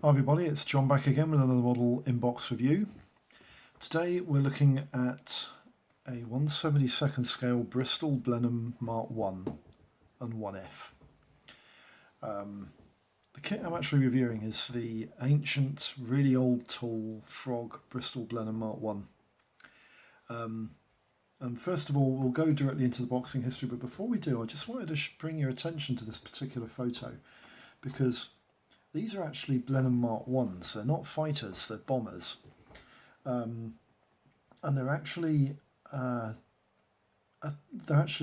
Hi everybody, it's John back again with another model inbox review. Today we're looking at a 1/72 scale Bristol Blenheim Mark 1 and 1F. The kit I'm actually reviewing is the ancient, really old tall Frog Bristol Blenheim Mark 1. And first of all, we'll go directly into the boxing history, but before we do, I just wanted to bring your attention to this particular photo, because these are actually Blenheim Mark 1s. They're not fighters, they're bombers. And they're actually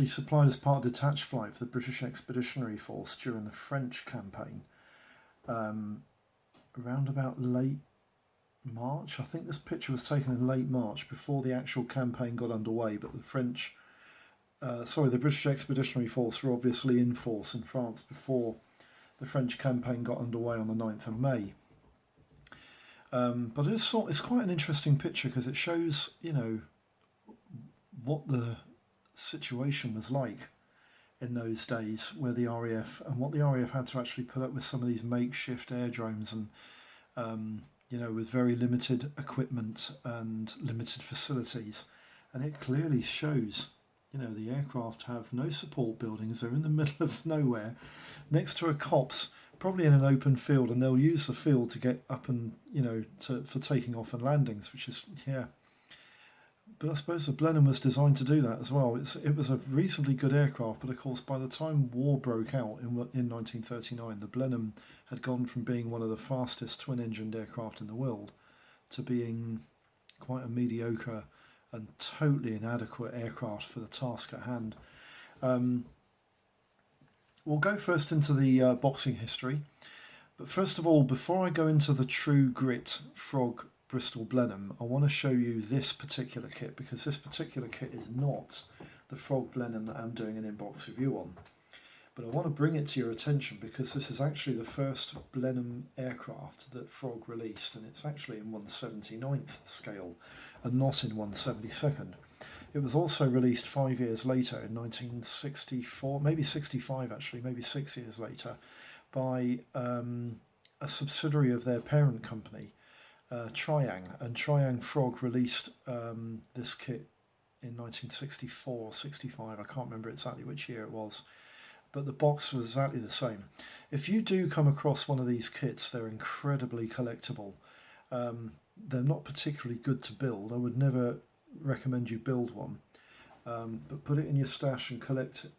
supplied as part of detached flight for the British Expeditionary Force during the French campaign. Around about late March. I think this picture was taken in late March before the actual campaign got underway, but the British Expeditionary Force were obviously in force in France before the French campaign got underway on the 9th of May. But I just thought it's quite an interesting picture because it shows, what the situation was like in those days where the RAF and what the RAF had to actually put up with some of these makeshift aerodromes and, with very limited equipment and limited facilities. And it clearly shows, the aircraft have no support buildings. They're in the middle of nowhere, next to a copse, probably in an open field, and they'll use the field to get up and, for taking off and landings, which is, But I suppose the Blenheim was designed to do that as well. It was a reasonably good aircraft, but of course by the time war broke out in 1939, the Blenheim had gone from being one of the fastest twin-engined aircraft in the world to being quite a mediocre and totally inadequate aircraft for the task at hand. We'll go first into the boxing history, but first of all, before I go into the true grit Frog Bristol Blenheim, I want to show you this particular kit, because this particular kit is not the Frog Blenheim that I'm doing an inbox review on. But I want to bring it to your attention because this is actually the first Blenheim aircraft that Frog released, and it's actually in 1/79th scale and not in 1/72nd. It was also released 5 years later in 1964, maybe 65 actually, maybe 6 years later, by a subsidiary of their parent company, Triang. And Triang Frog released this kit in 1964 or 65, I can't remember exactly which year it was, but the box was exactly the same. If you do come across one of these kits, they're incredibly collectible. They're not particularly good to build. I would never recommend you build one, but put it in your stash and collect it,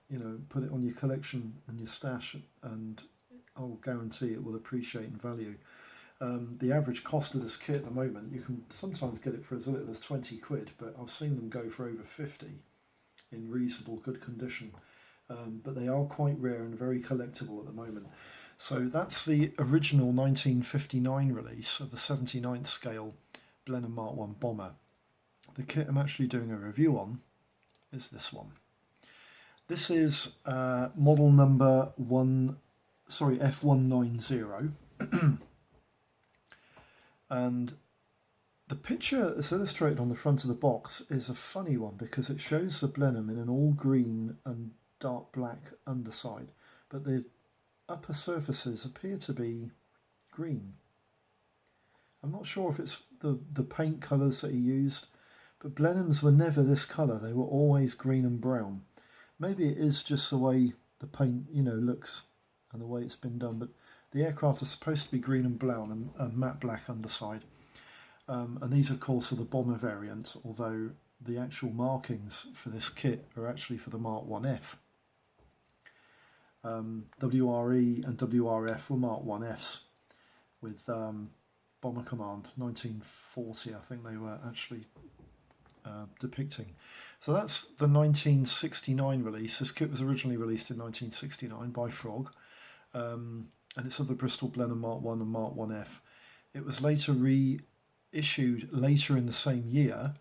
put it on your collection and your stash, and I'll guarantee it will appreciate in value. The average cost of this kit at the moment, you can sometimes get it for as little as 20 quid, but I've seen them go for over 50 in reasonable good condition. But they are quite rare and very collectible at the moment. So that's the original 1959 release of the 79th scale Blenheim Mark 1 bomber. The kit I'm actually doing a review on is this one. This is model number F190. And the picture that's illustrated on the front of the box is a funny one because it shows the Blenheim in an all green and dark black underside, but the upper surfaces appear to be green. I'm not sure if it's the paint colours that he used, but Blenheims were never this colour. They were always green and brown. Maybe it is just the way the paint looks and the way it's been done, but the aircraft are supposed to be green and brown and a matte black underside. And these of course are the bomber variant, although the actual markings for this kit are actually for the Mark 1F. WRE and WRF were Mark 1Fs with Bomber Command 1940, I think they were actually depicting. So that's the 1969 release. This kit was originally released in 1969 by Frog, and it's of the Bristol Blenheim Mark 1 and Mark 1F. It was later reissued later in the same year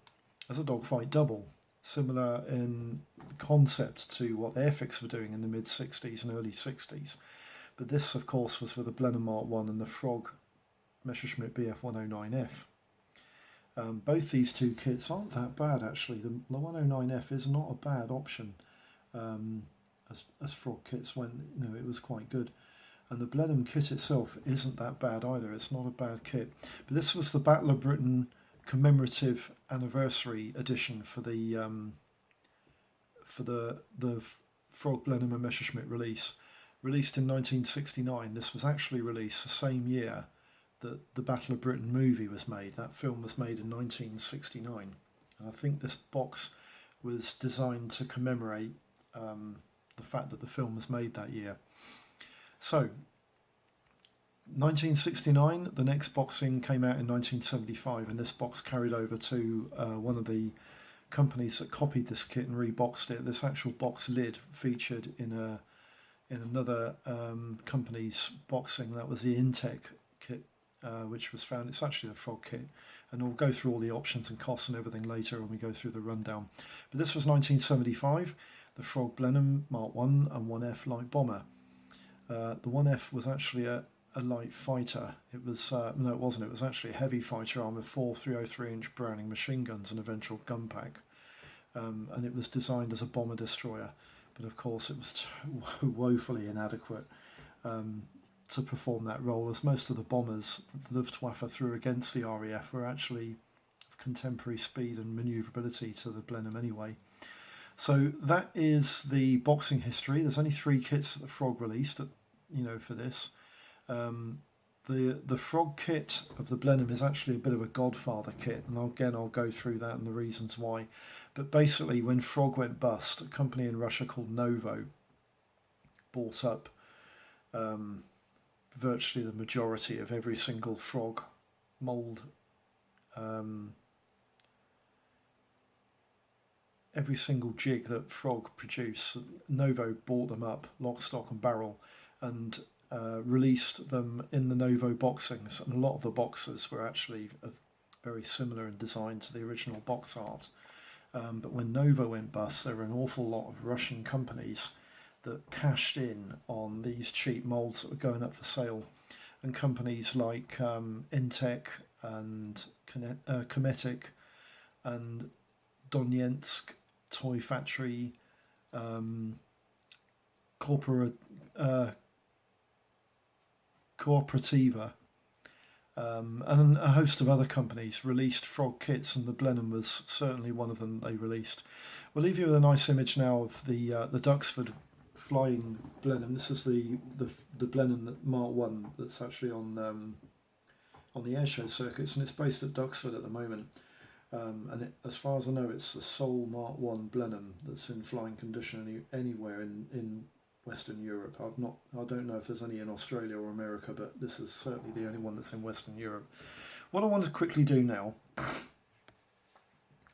as a dogfight double, similar in concept to what Airfix were doing in the mid-60s and early 60s. But this, of course, was with the Blenheim Mark 1 and the Frog Messerschmitt Bf 109F. Both these two kits aren't that bad actually. The 109F is not a bad option as Frog kits went. It was quite good. And the Blenheim kit itself isn't that bad either. It's not a bad kit. But this was the Battle of Britain commemorative anniversary edition for the Frog Blenheim and Messerschmitt release. Released in 1969. This was actually released the same year that the Battle of Britain movie was made. That film was made in 1969. And I think this box was designed to commemorate the fact that the film was made that year. So, 1969, the next boxing came out in 1975, and this box carried over to one of the companies that copied this kit and reboxed it. This actual box lid featured in another company's boxing. That was the Intec kit, which was found. It's actually the Frog kit, and we'll go through all the options and costs and everything later when we go through the rundown. But this was 1975, the Frog Blenheim Mark 1 and 1F light bomber. The 1F was actually a light fighter. It was no, it wasn't. It was actually a heavy fighter armed with 4 303-inch Browning machine guns and a ventral gun pack, and it was designed as a bomber destroyer. But of course, it was woefully inadequate to perform that role, as most of the bombers the Luftwaffe threw against the RAF were actually of contemporary speed and manoeuvrability to the Blenheim anyway. So that is the boxing history. There's only 3 kits that the Frog released, for this. The Frog kit of the Blenheim is actually a bit of a godfather kit, and I'll go through that and the reasons why. But basically, when Frog went bust, a company in Russia called Novo bought up virtually the majority of every single Frog mould, every single jig that Frog produced. Novo bought them up, lock, stock and barrel, and released them in the Novo boxings, and a lot of the boxes were actually very similar in design to the original box art. But when Novo went bust, there were an awful lot of Russian companies that cashed in on these cheap moulds that were going up for sale, and companies like Intec and Kometic and Donetsk Toy Factory, Cooperativa, and a host of other companies released Frog kits, and the Blenheim was certainly one of them they released. We'll leave you with a nice image now of the Duxford flying Blenheim. This is the Blenheim Mark 1 that's actually on the airshow circuits, and it's based at Duxford at the moment. And as far as I know, it's the sole Mark 1 Blenheim that's in flying condition anywhere in Western Europe. I don't know if there's any in Australia or America, but this is certainly the only one that's in Western Europe. What I want to quickly do now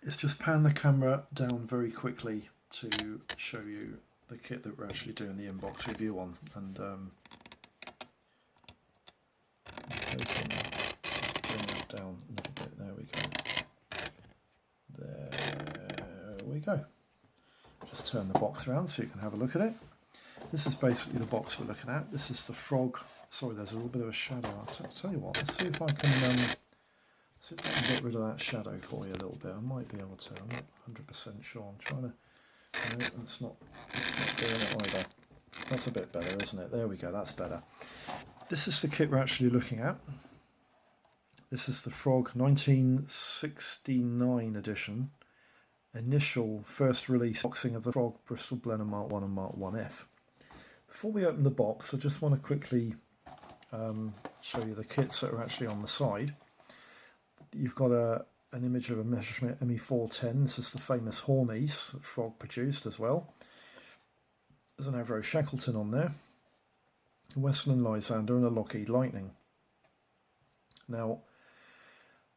is just pan the camera down very quickly to show you the kit that we're actually doing the inbox review on, and bring that down a little bit. There we go. There we go. Just turn the box around so you can have a look at it. This is basically the box we're looking at. This is the Frog. Sorry, there's a little bit of a shadow. I'll tell you what, let's see if I can get rid of that shadow for you a little bit. I might be able to. I'm not 100% sure. I'm trying to... No, that's not doing it either. That's a bit better, isn't it? There we go, that's better. This is the kit we're actually looking at. This is the Frog 1969 edition. Initial first release boxing of the Frog Bristol Blenheim Mark 1 and Mark 1F. Before we open the box, I just want to quickly show you the kits that are actually on the side. You've got an image of a Messerschmitt ME410. This is the famous Hornies that Frog produced as well. There's an Avro Shackleton on there, a Western Lysander and a Lockheed Lightning. Now,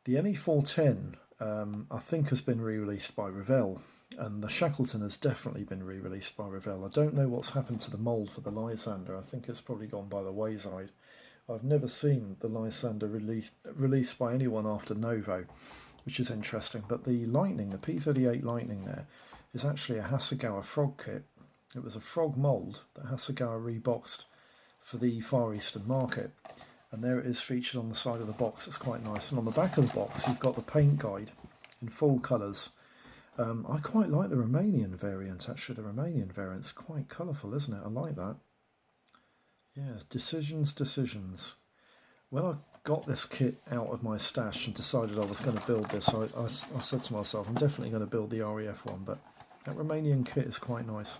the ME410 I think has been re-released by Revell, and the Shackleton has definitely been re-released by Revell. I don't know what's happened to the mould for the Lysander. I think it's probably gone by the wayside. I've never seen the Lysander released by anyone after Novo, which is interesting. But the Lightning, the P38 Lightning there, is actually a Hasegawa Frog kit. It was a Frog mould that Hasegawa reboxed for the Far Eastern market. And there it is featured on the side of the box. It's quite nice. And on the back of the box, you've got the paint guide in full colours. I quite like the Romanion variant, actually. The Romanion variant's quite colourful, isn't it? I like that. Yeah, decisions. When I got this kit out of my stash and decided I was going to build this, I said to myself, I'm definitely going to build the REF one, but that Romanion kit is quite nice.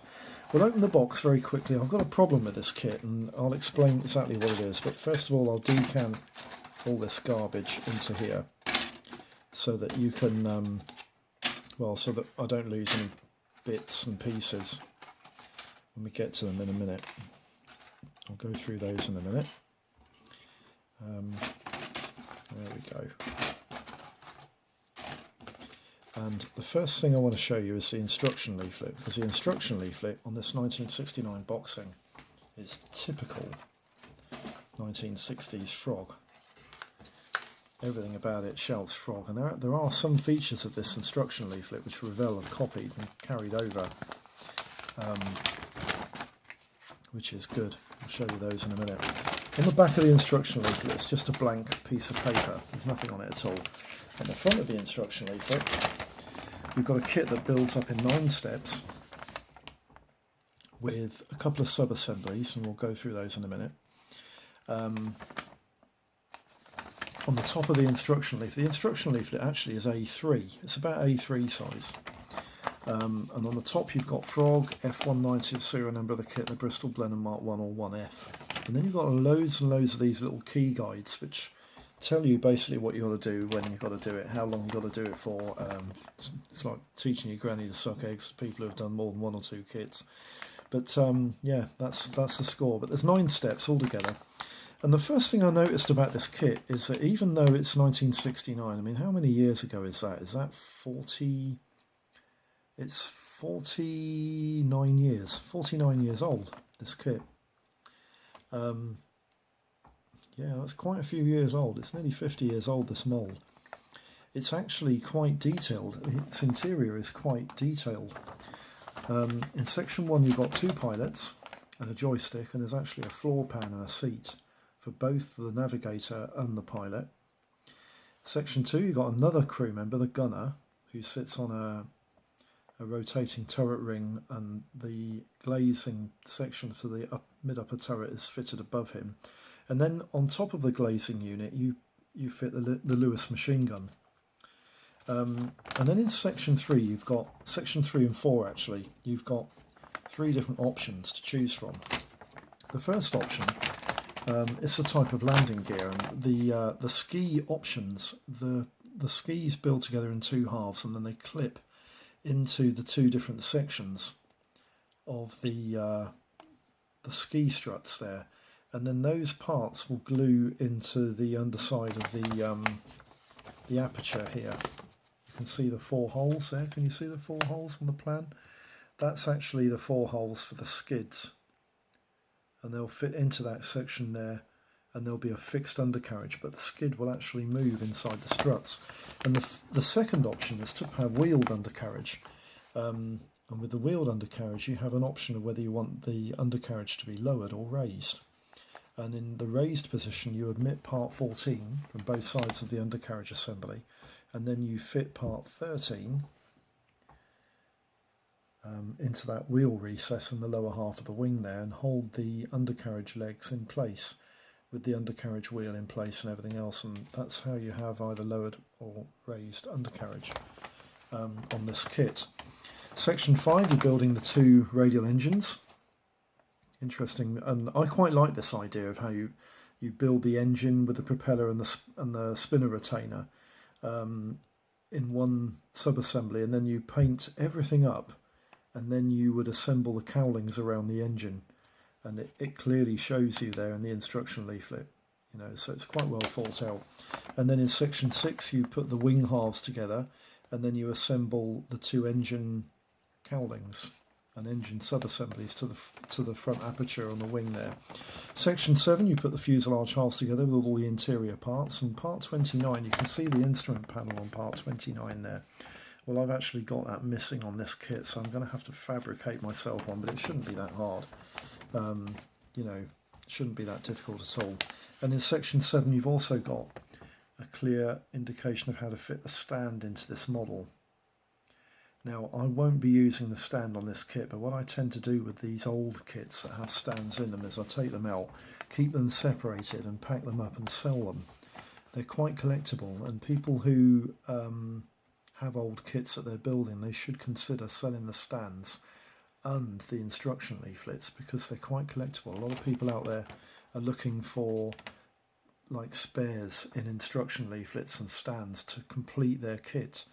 We'll open the box very quickly. I've got a problem with this kit and I'll explain exactly what it is, but first of all I'll decant all this garbage into here so that you can, well, so that I don't lose any bits and pieces when we get to them in a minute. I'll go through those in a minute. There we go. And the first thing I want to show you is the instruction leaflet, because the instruction leaflet on this 1969 boxing is typical 1960s frog. Everything about it shouts frog, and there are some features of this instruction leaflet which Radial have copied and carried over, which is good. I'll show you those in a minute. On the back of the instruction leaflet, it's just a blank piece of paper. There's nothing on it at all. On the front of the instruction leaflet, we've got a kit that builds up in 9 steps with a couple of sub-assemblies, and we'll go through those in a minute. On the top of the instruction leaflet actually is A3. It's about A3 size. And on the top you've got Frog, F190 serial number of the kit, the Bristol Blenheim Mark 1 or 1F. And then you've got loads and loads of these little key guides which tell you basically what you've got to do, when you've got to do it, how long you've got to do it for. It's like teaching your granny to suck eggs to people who have done more than 1 or 2 kits. But yeah, that's the score. But there's 9 steps altogether. And the first thing I noticed about this kit is that even though it's 1969, I mean, how many years ago is that? Is that 40... It's 49 years. 49 years old, this kit. Yeah, that's quite a few years old. It's nearly 50 years old, this mould. It's actually quite detailed. Its interior is quite detailed. In section 1 you've got 2 pilots and a joystick, and there's actually a floor pan and a seat for both the navigator and the pilot. Section 2 you've got another crew member, the gunner, who sits on a rotating turret ring, and the glazing section for the mid-upper turret is fitted above him. And then on top of the glazing unit you fit the Lewis machine gun. And then in section 3 you've got, section 3 and 4 actually, you've got 3 different options to choose from. The first option is the type of landing gear, and the ski options, the skis build together in 2 halves and then they clip into the 2 different sections of the ski struts there, and then those parts will glue into the underside of the aperture here. You can see the 4 holes there. Can you see the 4 holes on the plan? That's actually the 4 holes for the skids, and they'll fit into that section there, and there'll be a fixed undercarriage, but the skid will actually move inside the struts. And the second option is to have wheeled undercarriage. And with the wheeled undercarriage you have an option of whether you want the undercarriage to be lowered or raised. And in the raised position you admit part 14 from both sides of the undercarriage assembly, and then you fit part 13 into that wheel recess in the lower half of the wing there, and hold the undercarriage legs in place with the undercarriage wheel in place and everything else, and that's how you have either lowered or raised undercarriage on this kit. Section 5 you're building the 2 radial engines. Interesting, and I quite like this idea of how you build the engine with the propeller and the spinner retainer in one sub-assembly, and then you paint everything up, and then you would assemble the cowlings around the engine, and it clearly shows you there in the instruction leaflet, you know, so it's quite well thought out. And then in section 6 you put the wing halves together, and then you assemble the 2 engine cowlings and engine sub-assemblies to the front aperture on the wing there. Section 7 you put the fuselage halves together with all the interior parts, and part 29 you can see the instrument panel on part 29 there. Well, I've actually got that missing on this kit, so I'm going to have to fabricate myself one, but it shouldn't be that hard. You know, it shouldn't be that difficult at all. And in section 7 you've also got a clear indication of how to fit the stand into this model. Now I won't be using the stand on this kit, but what I tend to do with these old kits that have stands in them is I take them out, keep them separated and pack them up and sell them. They're quite collectible, and people who have old kits that they're building, they should consider selling the stands and the instruction leaflets because they're quite collectible. A lot of people out there are looking for like spares in instruction leaflets and stands to complete their kit.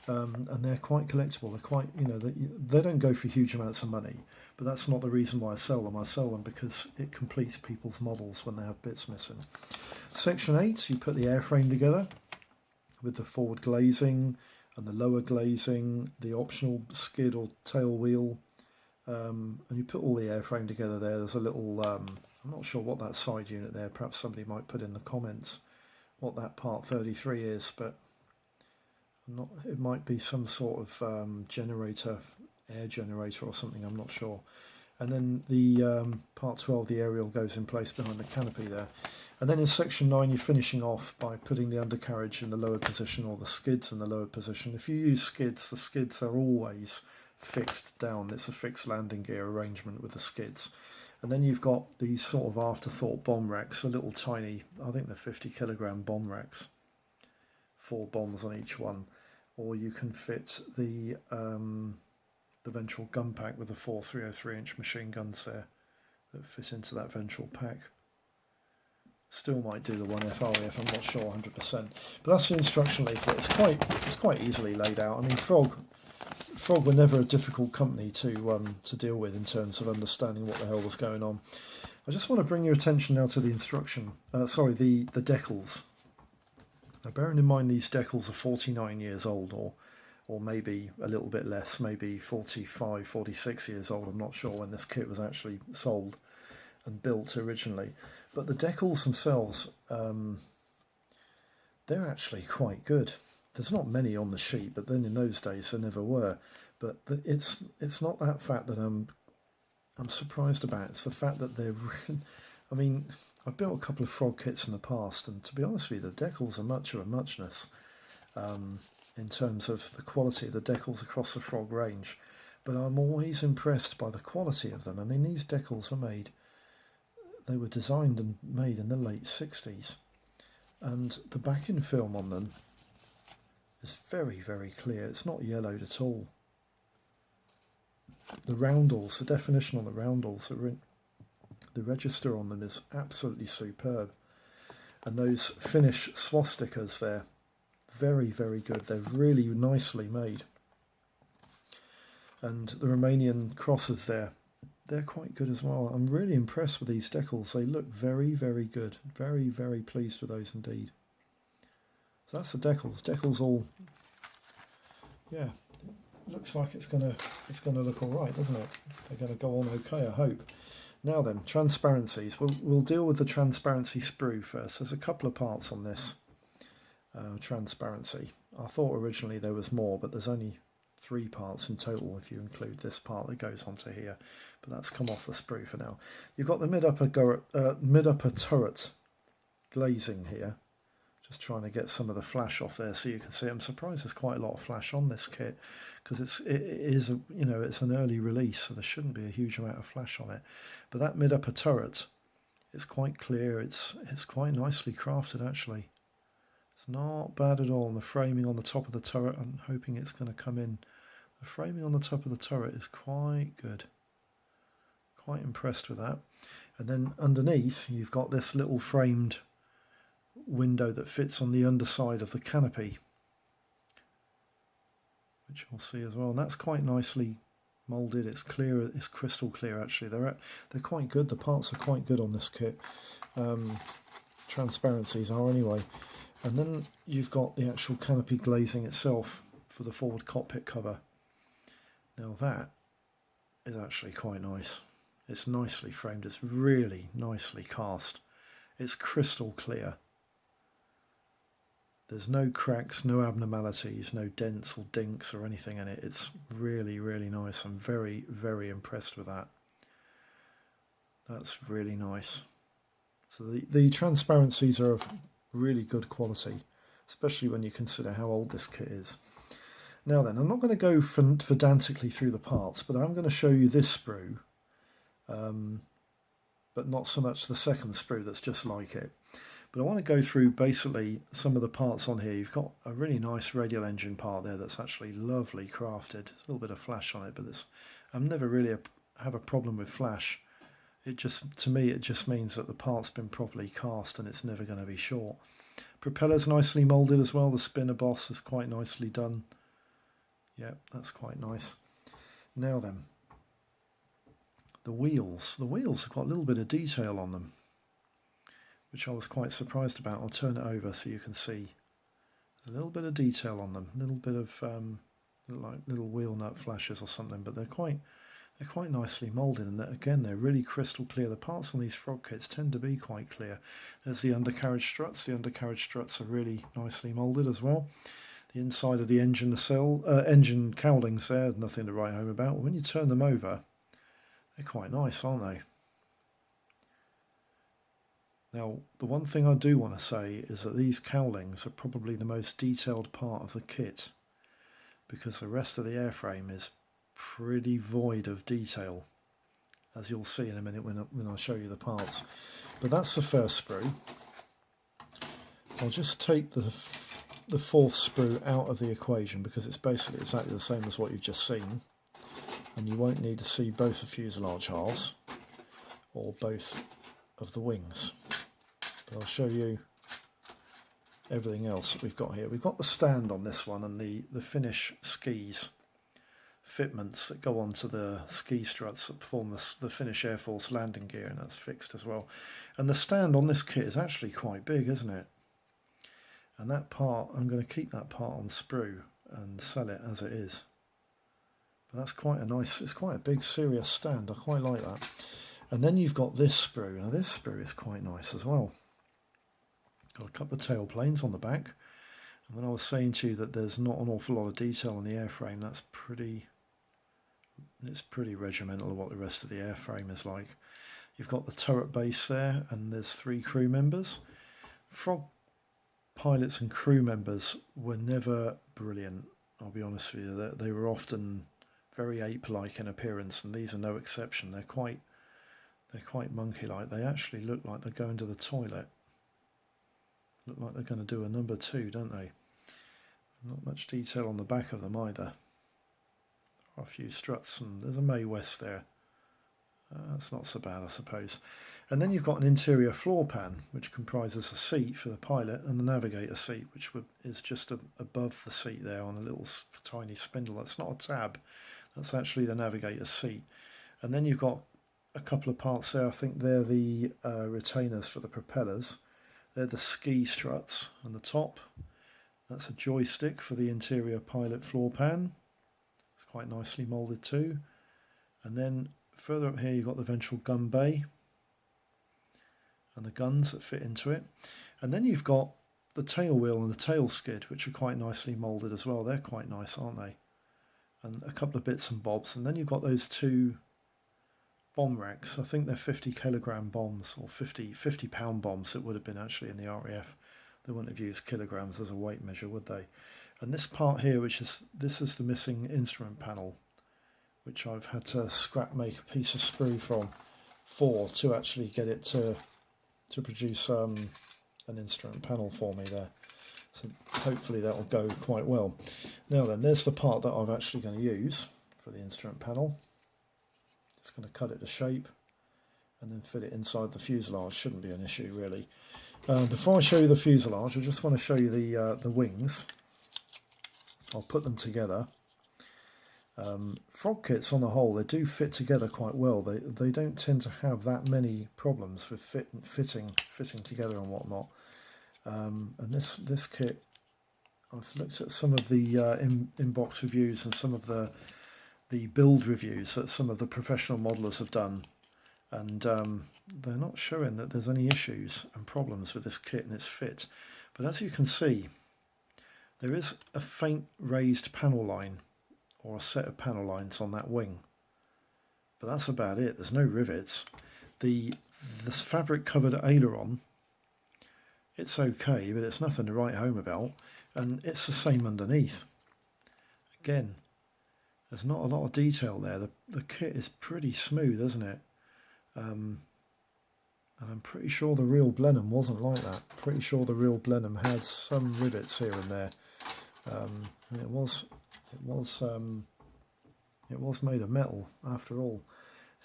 And they're quite collectible. They're quite, they don't go for huge amounts of money, but that's not the reason why I sell them. I sell them because it completes people's models when they have bits missing. Section 8, you put the airframe together with the forward glazing and the lower glazing, the optional skid or tail wheel, and you put all the airframe together there. There's a little, I'm not sure what that side unit there, perhaps somebody might put in the comments what that part 33 is, but it might be some sort of generator, air generator or something, I'm not sure. And then the part 12, the aerial goes in place behind the canopy there. And then in section 9 you're finishing off by putting the undercarriage in the lower position or the skids in the lower position. If you use skids, the skids are always fixed down. It's a fixed landing gear arrangement with the skids. And then you've got these sort of afterthought bomb racks, a little tiny, I think they're 50 kilogram bomb racks, 4 bombs on each one. Or you can fit the ventral gun pack with the 4 303-inch machine guns there that fit into that ventral pack. Still might do the 1F RAF, I'm not sure 100%. But that's the instruction leaflet. It's quite easily laid out. I mean, Frog were never a difficult company to deal with in terms of understanding what the hell was going on. I just want to bring your attention now to the the decals. Now, bearing in mind these decals are 49 years old, or maybe a little bit less, maybe 45, 46 years old. I'm not sure when this kit was actually sold and built originally. But the decals themselves, they're actually quite good. There's not many on the sheet, but then in those days there never were. But it's not that fact that I'm surprised about. It's the fact that they're really, I mean, I've built a couple of Frog kits in the past, and to be honest with you, the decals are much of a muchness in terms of the quality of the decals across the Frog range. But I'm always impressed by the quality of them. I mean, these decals they were designed and made in the late 60s, and the backing film on them is very, very clear. It's not yellowed at all. The roundels, the definition on the roundels, the register on them is absolutely superb. And those Finnish swastikas there, very, very good. They're really nicely made. And the Romanion crosses there, they're quite good as well. I'm really impressed with these decals. They look very, very good. Very, very pleased with those indeed. So that's the decals. Decals all, yeah, looks like it's gonna look all right, doesn't it? They're gonna go on okay, I hope. Now then, transparencies. We'll deal with the transparency sprue first. There's a couple of parts on this transparency. I thought originally there was more, but there's only 3 parts in total if you include this part that goes onto here. But that's come off the sprue for now. You've got the mid-upper turret glazing here. Just trying to get some of the flash off there so you can see. I'm surprised there's quite a lot of flash on this kit because it is it's an early release, so there shouldn't be a huge amount of flash on it. But that mid-upper turret, it's quite clear. It's quite nicely crafted actually. It's not bad at all. And the framing on the top of the turret, I'm hoping it's going to come in. The framing on the top of the turret is quite good. Quite impressed with that. And then underneath you've got this little framed window that fits on the underside of the canopy, which you'll see as well, and that's quite nicely moulded. It's clear, it's crystal clear actually. They're quite good. The parts are quite good on this kit. Transparencies are anyway. And then you've got the actual canopy glazing itself for the forward cockpit cover. Now that is actually quite nice. It's nicely framed. It's really nicely cast. It's crystal clear. There's no cracks, no abnormalities, no dents or dinks or anything in it. It's really, really nice. I'm very, very impressed with that. That's really nice. So the transparencies are of really good quality, especially when you consider how old this kit is. Now then, I'm not going to go pedantically through the parts, but I'm going to show you this sprue, but not so much the second sprue that's just like it. But I want to go through basically some of the parts on here. You've got a really nice radial engine part there that's actually lovely crafted. A little bit of flash on it, but I'm never really have a problem with flash. It just, to me, it just means that the part's been properly cast and it's never going to be short. Propeller's nicely moulded as well. The spinner boss is quite nicely done. Yep, that's quite nice. Now then, the wheels. The wheels have got a little bit of detail on them, which I was quite surprised about. I'll turn it over so you can see a little bit of detail on them. A little bit of like little wheel nut flashes or something, but they're quite nicely moulded, and again they're really crystal clear. The parts on these frog kits tend to be quite clear. There's the undercarriage struts. The undercarriage struts are really nicely moulded as well. The inside of the engine engine cowlings there, nothing to write home about. When you turn them over, they're quite nice, aren't they? Now, the one thing I do want to say is that these cowlings are probably the most detailed part of the kit, because the rest of the airframe is pretty void of detail, as you'll see in a minute when I show you the parts. But that's the first sprue. I'll just take the fourth sprue out of the equation because it's basically exactly the same as what you've just seen, and you won't need to see both the fuselage halves or both of the wings. But I'll show you everything else that we've got here. We've got the stand on this one and the Finnish skis fitments that go onto the ski struts that form the Finnish Air Force landing gear, and that's fixed as well. And the stand on this kit is actually quite big, isn't it? And that part, I'm going to keep that part on sprue and sell it as it is. But that's quite a nice, it's quite a big serious stand. I quite like that. And then you've got this sprue. Now this sprue is quite nice as well. Got a couple of tail planes on the back. And when I was saying to you that there's not an awful lot of detail on the airframe, it's pretty regimental of what the rest of the airframe is like. You've got the turret base there, and there's 3 crew members. Frog pilots and crew members were never brilliant, I'll be honest with you. They were often very ape-like in appearance, and these are no exception. They're quite monkey-like. They actually look like they're going to the toilet. Look like they're going to do a number 2, don't they? Not much detail on the back of them either. There are a few struts, and there's a Mae West there. That's not so bad, I suppose. And then you've got an interior floor pan, which comprises a seat for the pilot and the navigator seat, which is just above the seat there on a little tiny spindle. That's not a tab, that's actually the navigator seat. And then you've got a couple of parts there. I think they're the retainers for the propellers. They're the ski struts on the top. That's a joystick for the interior pilot floor pan. It's quite nicely moulded too. And then further up here you've got the ventral gun bay and the guns that fit into it. And then you've got the tail wheel and the tail skid, which are quite nicely moulded as well. They're quite nice, aren't they? And a couple of bits and bobs. And then you've got those 2 bomb racks. I think they're 50 kilogram bombs, or 50 pound bombs it would have been actually in the RAF. They wouldn't have used kilograms as a weight measure, would they? And this part here, this is the missing instrument panel, which I've had to scrap make a piece of sprue for to actually get it to produce an instrument panel for me there. So hopefully that will go quite well. Now then, there's the part that I'm actually going to use for the instrument panel. Just going to cut it to shape and then fit it inside the fuselage. Shouldn't be an issue really. Before I show you the fuselage, I just want to show you the wings. I'll put them together. Frog kits on the whole, they do fit together quite well. They don't tend to have that many problems with fitting together and whatnot. And this kit, I've looked at some of the inbox reviews and some of the build reviews that some of the professional modelers have done, and they're not showing that there's any issues and problems with this kit and its fit. But as you can see, there is a faint raised panel line, or a set of panel lines on that wing, but that's about it. There's no rivets. This fabric covered aileron, it's okay, but it's nothing to write home about, and it's the same underneath. Again, there's not a lot of detail there. The kit is pretty smooth, isn't it? And I'm pretty sure the real Blenheim wasn't like that. Pretty sure the real Blenheim had some rivets here and there. And it was made of metal after all.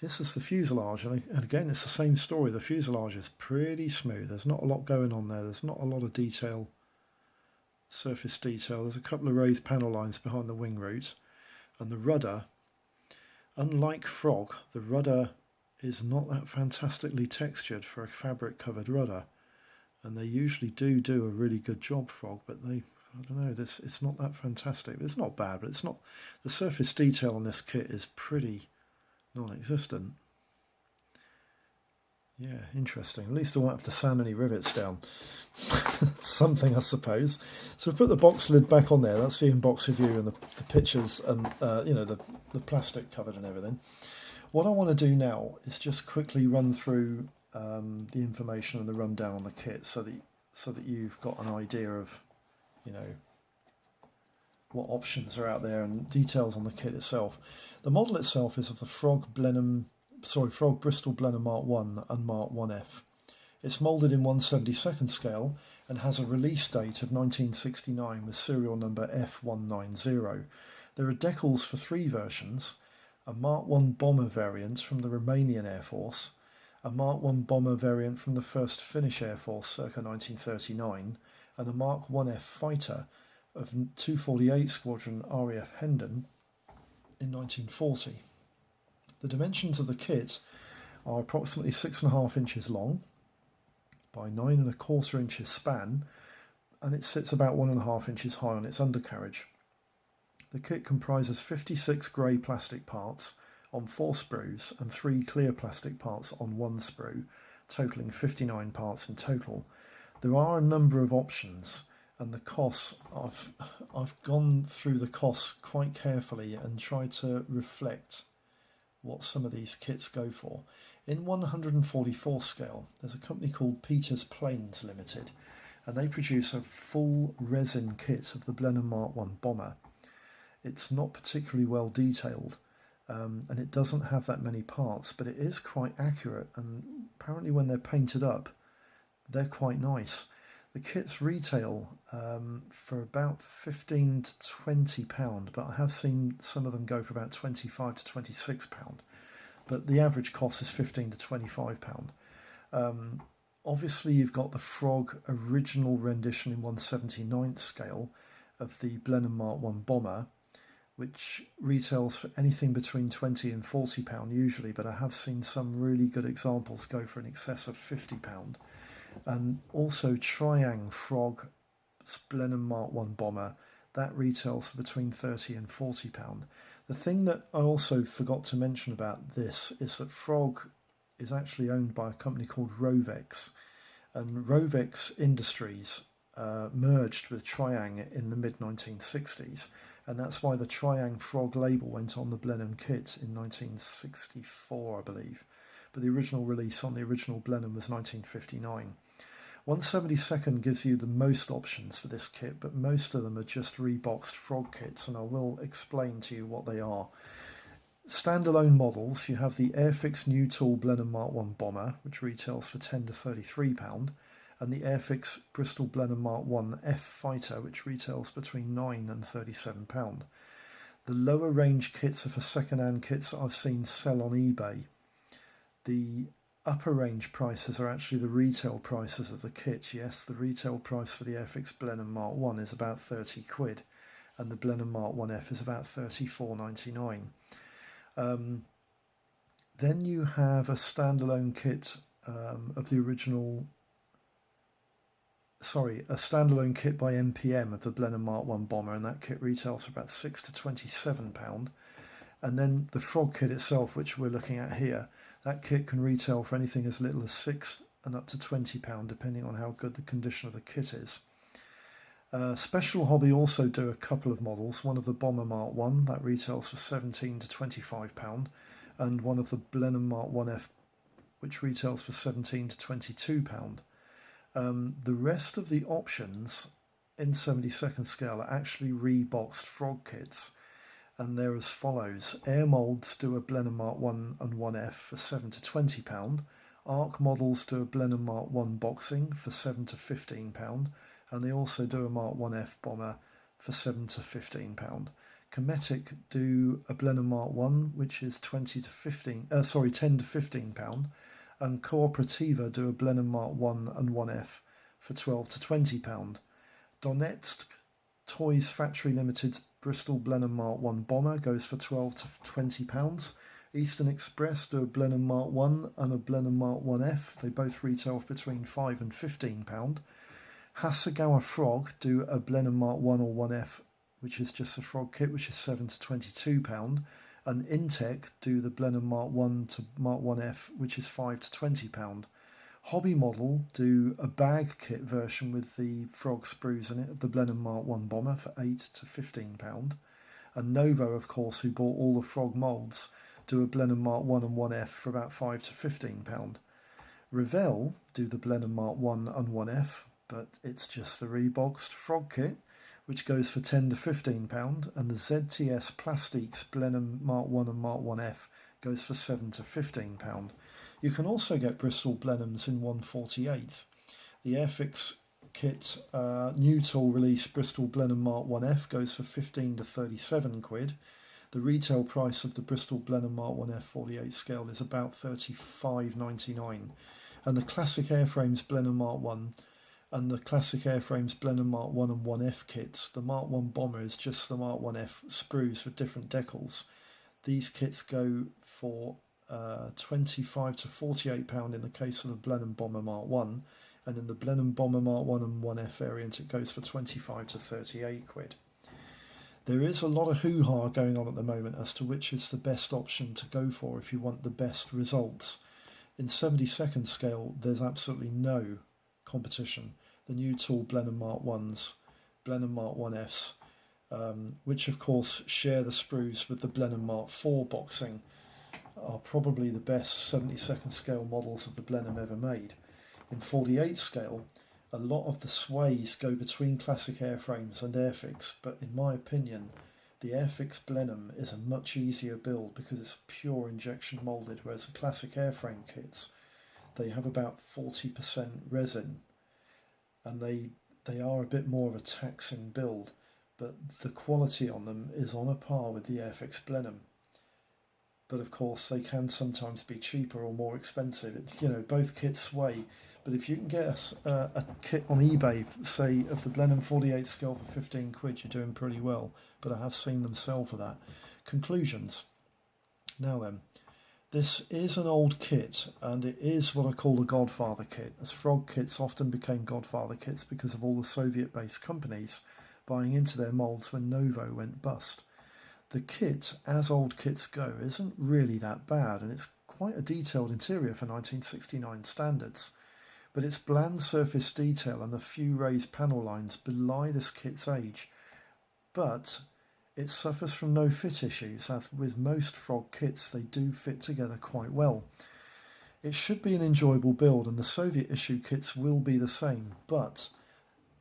This is the fuselage, and again it's the same story. The fuselage is pretty smooth. There's not a lot going on there. There's not a lot of detail, surface detail. There's a couple of raised panel lines behind the wing roots, and the rudder, unlike Frog, the rudder is not that fantastically textured for a fabric covered rudder, and they usually do a really good job, Frog, but I don't know, it's not that fantastic. It's not bad, but it's not. The surface detail on this kit is pretty non-existent. Yeah, interesting. At least I won't have to sand any rivets down. Something, I suppose. So we put the box lid back on there. That's the in-box review and the pictures and you know, the plastic covered and everything. What I want to do now is just quickly run through the information and the rundown on the kit, so that you've got an idea of, you know, what options are out there and details on the kit itself. The model itself is of the Frog Bristol Blenheim Mark 1 and Mark 1F. It's moulded in 1/72nd scale and has a release date of 1969 with serial number F190. There are decals for 3 versions: a Mark 1 bomber variant from the Romanion Air Force, a Mark 1 bomber variant from the 1st Finnish Air Force circa 1939, and a Mark 1F fighter of 248 Squadron RAF Hendon in 1940. The dimensions of the kit are approximately 6.5 inches long by 9.25 inches span, and it sits about 1.5 inches high on its undercarriage. The kit comprises 56 grey plastic parts on 4 sprues and 3 clear plastic parts on 1 sprue, totaling 59 parts in total. There are a number of options, and the costs, I've gone through the costs quite carefully and tried to reflect what some of these kits go for. In 144 scale, there's a company called Peters Planes Limited, and they produce a full resin kit of the Blenheim Mark 1 bomber. It's not particularly well detailed, and it doesn't have that many parts, but it is quite accurate, and apparently when they're painted up, they're quite nice. The kits retail for about £15 to £20, but I have seen some of them go for about £25 to £26. But the average cost is £15 to £25. Obviously, you've got the Frog original rendition in 1/79th scale of the Blenheim Mark 1 bomber, which retails for anything between £20 and £40 usually, but I have seen some really good examples go for in excess of £50. And also Triang Frog Blenheim Mark 1 bomber, that retails for between £30 and £40. The thing that I also forgot to mention about this is that Frog is actually owned by a company called Rovex, and Rovex Industries merged with Triang in the mid-1960s, and that's why the Triang Frog label went on the Blenheim kit in 1964, I believe. But the original release on the original Blenheim was 1959. 1/72nd gives you the most options for this kit, but most of them are just reboxed Frog kits, and I will explain to you what they are. Standalone models, you have the Airfix New Tool Blenheim Mark 1 bomber, which retails for £10 to £33, and the Airfix Bristol Blenheim Mark 1 F fighter, which retails between £9 and £37. The lower range kits are for second-hand kits that I've seen sell on eBay. The upper range prices are actually the retail prices of the kit. Yes, the retail price for the Airfix Blenheim Mark 1 is about £30, and the Blenheim Mark 1F is about £34.99. Then you have a standalone kit of the original. A standalone kit by MPM of the Blenheim Mark 1 bomber, and that kit retails for about £6 to £27. And then the Frog kit itself, which we're looking at here, that kit can retail for anything as little as £6 and up to £20, depending on how good the condition of the kit is. Special Hobby also do a couple of models, one of the Bomber Mark 1, that retails for £17 to £25, and one of the Blenheim Mark 1F, which retails for £17 to £22. The rest of the options in 72nd scale are actually reboxed Frog kits, and they're as follows. Air Moulds do a Blenheim Mark 1 and 1F for £7 to £20. Arc Models do a Blenheim Mark 1 Boxing for £7 to £15, and they also do a Mark 1F Bomber for £7 to £15. Cometic do a Blenheim Mark 1, which is 10 to £15, and Cooperativa do a Blenheim Mark 1 and 1F for £12 to £20. Donetsk Toys Factory Limited Bristol Blenheim Mark 1 Bomber goes for £12 to £20. Eastern Express do a Blenheim Mark 1 and a Blenheim Mark 1F. They both retail for between £5 and £15. Hasegawa Frog do a Blenheim Mark 1 or 1F, which is just a frog kit, which is £7 to £22. And Intec do the Blenheim Mark 1 to Mark 1F, which is £5 to £20. Hobby Model do a bag kit version with the frog sprues in it of the Blenheim Mark 1 Bomber for £8 to £15. And Novo, of course, who bought all the frog moulds, do a Blenheim Mark 1 and 1F for about £5 to £15. Revell do the Blenheim Mark 1 and 1F, but it's just the reboxed frog kit, which goes for £10 to £15, and the ZTS Plastiques Blenheim Mark 1 and Mark 1F goes for £7 to £15. You can also get Bristol Blenheims in 1/48. The Airfix kit new tool release Bristol Blenheim Mark 1F goes for 15 to 37 quid. The retail price of the Bristol Blenheim Mark 1F 48 scale is about £35.99. And the classic Airframes Blenheim Mark 1 and the classic Airframes Blenheim Mark 1 and 1F kits, the Mark 1 Bomber is just the Mark 1F sprues with different decals. These kits go for £25 to £48 in the case of the Blenheim Bomber Mark 1, and in the Blenheim Bomber Mark 1 and 1F variant it goes for 25 to 38 quid. There is a lot of hoo-ha going on at the moment as to which is the best option to go for if you want the best results. In 72nd scale there's absolutely no competition. The new tool Blenheim Mark 1s, Blenheim Mark 1Fs, which of course share the sprues with the Blenheim Mark 4 boxing, are probably the best 72nd scale models of the Blenheim ever made. In 48 scale, a lot of the sways go between classic Airframes and Airfix, but in my opinion, the Airfix Blenheim is a much easier build because it's pure injection moulded, whereas the classic Airframe kits, they have about 40% resin, and they are a bit more of a taxing build, but the quality on them is on a par with the Airfix Blenheim. But of course they can sometimes be cheaper or more expensive. Both kits sway, but if you can get a kit on eBay, say of the Blenheim 48 scale for 15 quid, you're doing pretty well, but I have seen them sell for that. Conclusions. Now then, this is an old kit, and it is what I call a Godfather kit, as frog kits often became Godfather kits because of all the Soviet-based companies buying into their moulds when Novo went bust. The kit, as old kits go, isn't really that bad, and it's quite a detailed interior for 1969 standards. But its bland surface detail and the few raised panel lines belie this kit's age. But it suffers from no fit issues, as with most frog kits they do fit together quite well. It should be an enjoyable build, and the Soviet issue kits will be the same, but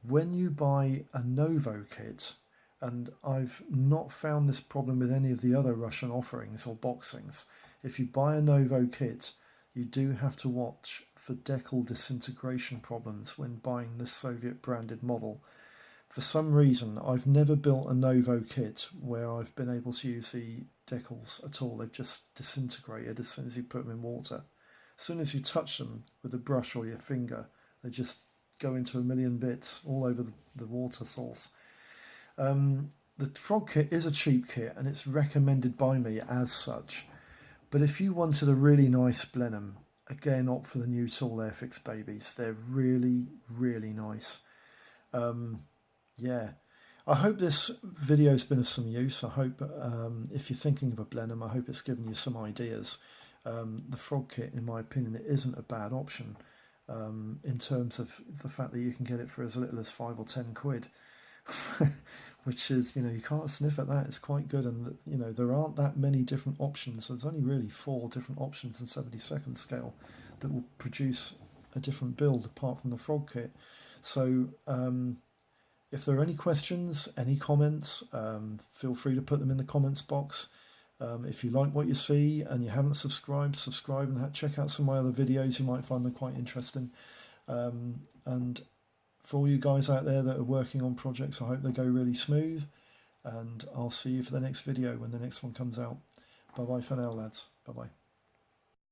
when you buy a Novo kit, and I've not found this problem with any of the other Russian offerings or boxings, if you buy a Novo kit, you do have to watch for decal disintegration problems when buying this Soviet branded model. For some reason, I've never built a Novo kit where I've been able to use the decals at all. They've just disintegrated as soon as you put them in water. As soon as you touch them with a brush or your finger, they just go into a million bits all over the water source. The frog kit is a cheap kit, and it's recommended by me as such. But if you wanted a really nice Blenheim, again, opt for the new tool Airfix babies. They're really, really nice. Yeah, I hope this video's been of some use. I hope if you're thinking of a Blenheim, I hope it's given you some ideas. The frog kit, in my opinion, it isn't a bad option in terms of the fact that you can get it for as little as 5 or 10 quid. Which is, you can't sniff at that. It's quite good, and there aren't that many different options. There's only really 4 different options in 72nd scale that will produce a different build apart from the frog kit. So If there are any questions, any comments, feel free to put them in the comments box. If you like what you see and you haven't subscribed, subscribe and check out some of my other videos. You might find them quite interesting. And for all you guys out there that are working on projects, I hope they go really smooth. And I'll see you for the next video when the next one comes out. Bye bye for now, lads. Bye bye.